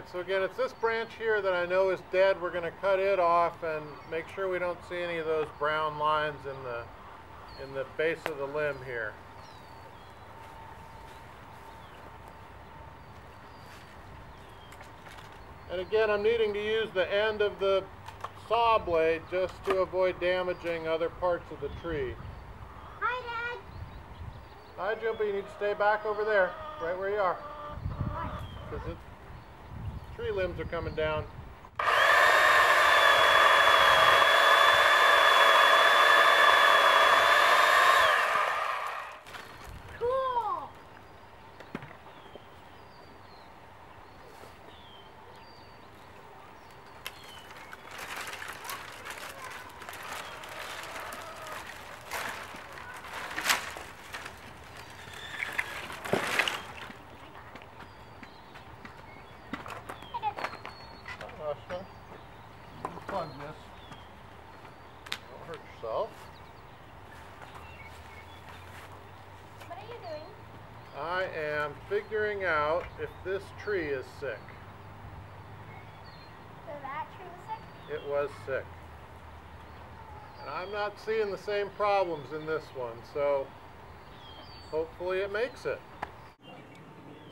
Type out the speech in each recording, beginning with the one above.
Alright, so again, it's this branch here that I know is dead. We're going to cut it off and make sure we don't see any of those brown lines in the base of the limb here. And again, I'm needing to use the end of the saw blade just to avoid damaging other parts of the tree. Hi, Dad. Hi, Jumpy. You need to stay back over there, right where you are. Because the tree limbs are coming down. Cool. Plug this. Don't hurt yourself. What are you doing? I am figuring out if this tree is sick. So that tree was sick? It was sick. And I'm not seeing the same problems in this one, so hopefully it makes it.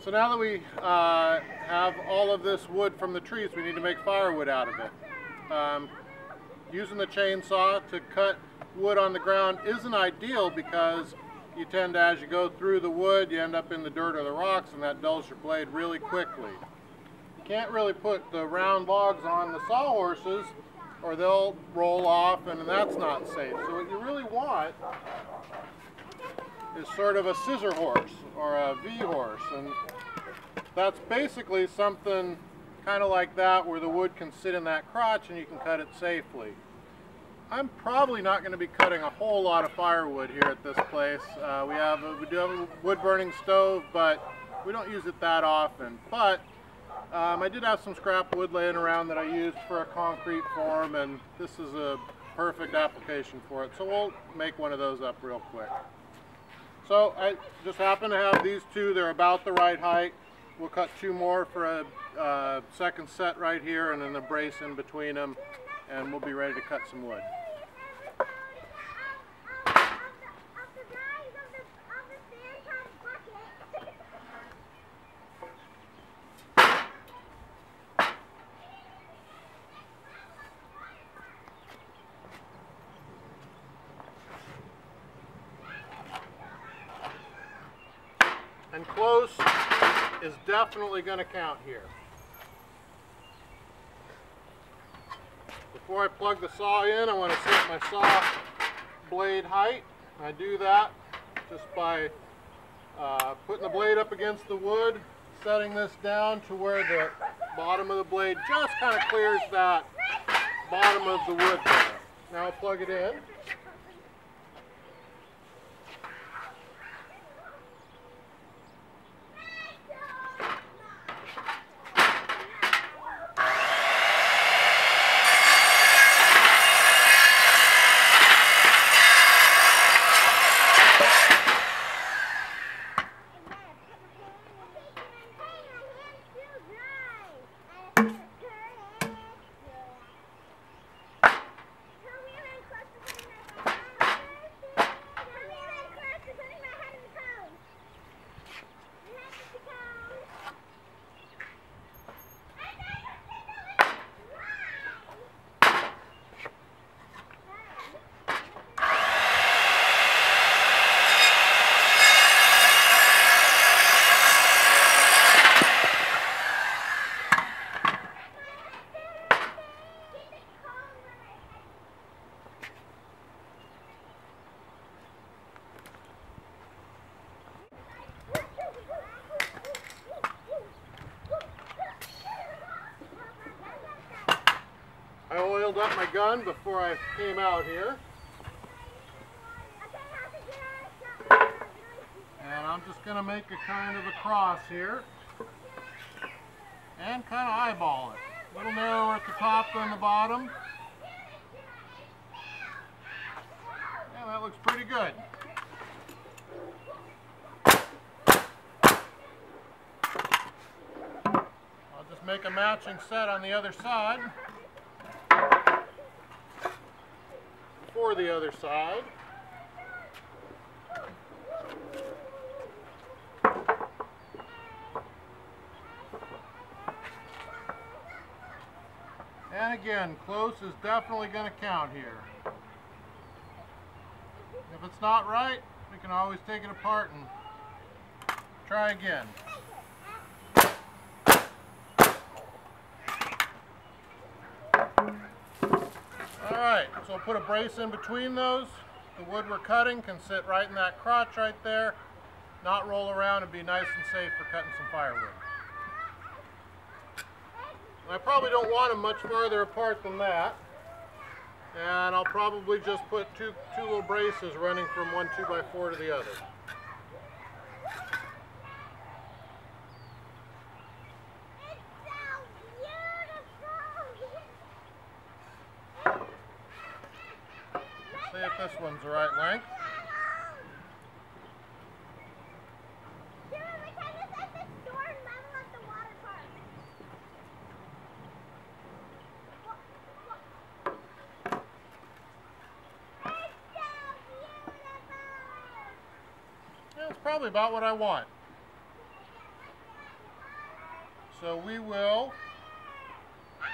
So now that we have all of this wood from the trees, we need to make firewood out of it. Using the chainsaw to cut wood on the ground isn't ideal because you tend to, as you go through the wood, you end up in the dirt or the rocks, and that dulls your blade really quickly. You can't really put the round logs on the sawhorses or they'll roll off, and that's not safe. So what you really want is sort of a scissor horse or a V horse, and that's basically something kind of like that where the wood can sit in that crotch and you can cut it safely. I'm probably not going to be cutting a whole lot of firewood here at this place. We do have a wood burning stove, but we don't use it that often. But I did have some scrap wood laying around that I used for a concrete form, and this is a perfect application for it. So we'll make one of those up real quick. So I just happen to have these two. They're about the right height. We'll cut two more for a second set right here, and then a brace in between them, and we'll be ready to cut some wood. And close is definitely going to count here. Before I plug the saw in, I want to set my saw blade height. I do that just by putting the blade up against the wood, setting this down to where the bottom of the blade just kind of clears that bottom of the wood there. Now I'll plug it in. I oiled up my gun before I came out here. And I'm just going to make a kind of a cross here. And kind of eyeball it. A little narrower at the top than the bottom. Yeah, that looks pretty good. I'll just make a matching set on the other side for the other side. And again, close is definitely going to count here. If it's not right, we can always take it apart and try again. Alright, so we'll put a brace in between those. The wood we're cutting can sit right in that crotch right there, not roll around, and be nice and safe for cutting some firewood. I probably don't want them much farther apart than that, and I'll probably just put two little braces running from one 2x4 to the other. See if this one's the right length. It's probably about what I want. So we will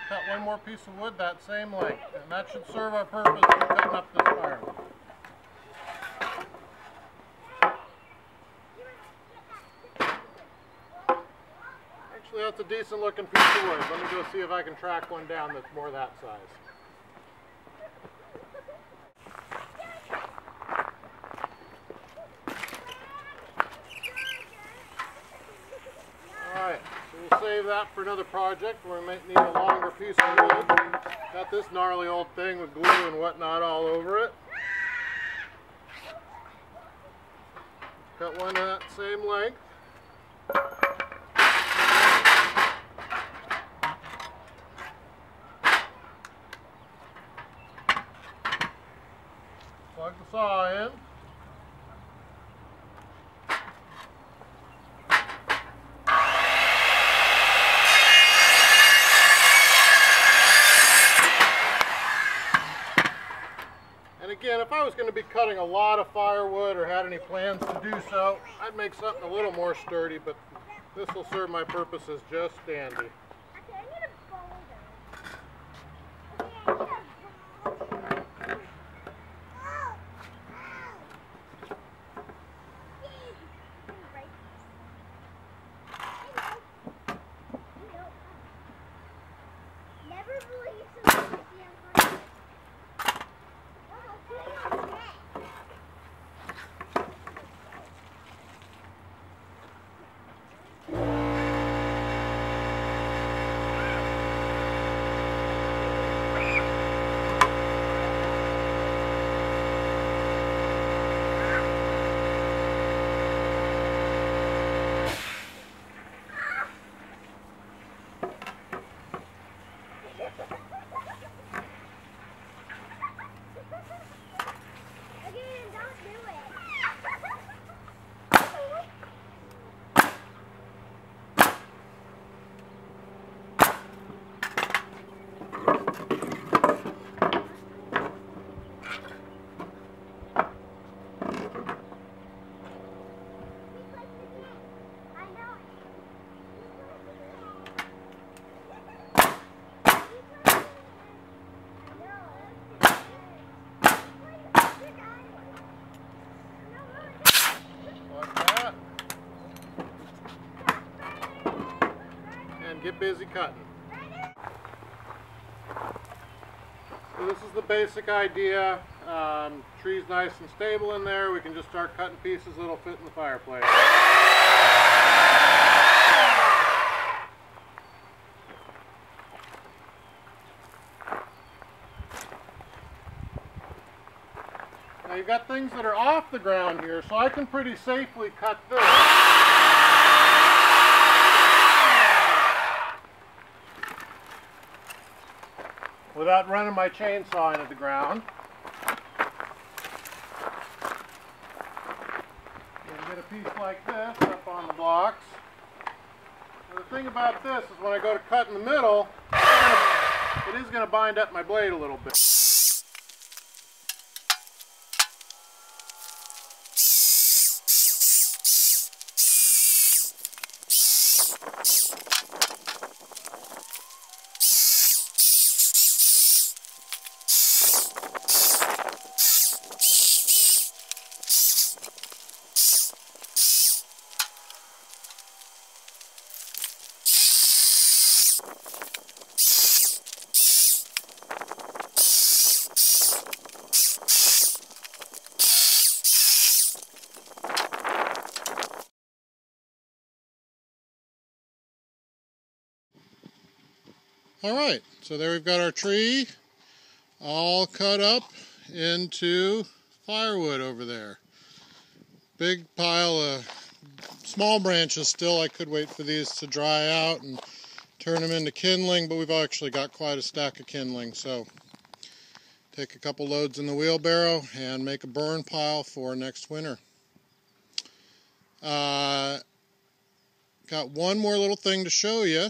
cut one more piece of wood that same length, and that should serve our purpose for cutting up this firewood. Actually, that's a decent looking piece of wood. Let me go see if I can track one down that's more that size. Alright, so we'll save that for another project where we might need a longer piece of wood. Got this gnarly old thing with glue and whatnot all over it. Cut one of that same length. Plug the saw in. And again, if I was going to be cutting a lot of firewood or had any plans to do so, I'd make something a little more sturdy, but this will serve my purposes just dandy. Okay, I need a boulder. Okay, I need a boulder. Never believe something like the unconscious. Get busy cutting. So this is the basic idea. Tree's nice and stable in there. We can just start cutting pieces that'll fit in the fireplace. Now you've got things that are off the ground here, so I can pretty safely cut this. Without running my chainsaw into the ground. You can get a piece like this up on the blocks. Now, the thing about this is when I go to cut in the middle, it is going to bind up my blade a little bit. Alright, so there we've got our tree all cut up into firewood over there. Big pile of small branches still. I could wait for these to dry out and turn them into kindling, but we've actually got quite a stack of kindling, so take a couple loads in the wheelbarrow and make a burn pile for next winter. Got one more little thing to show you.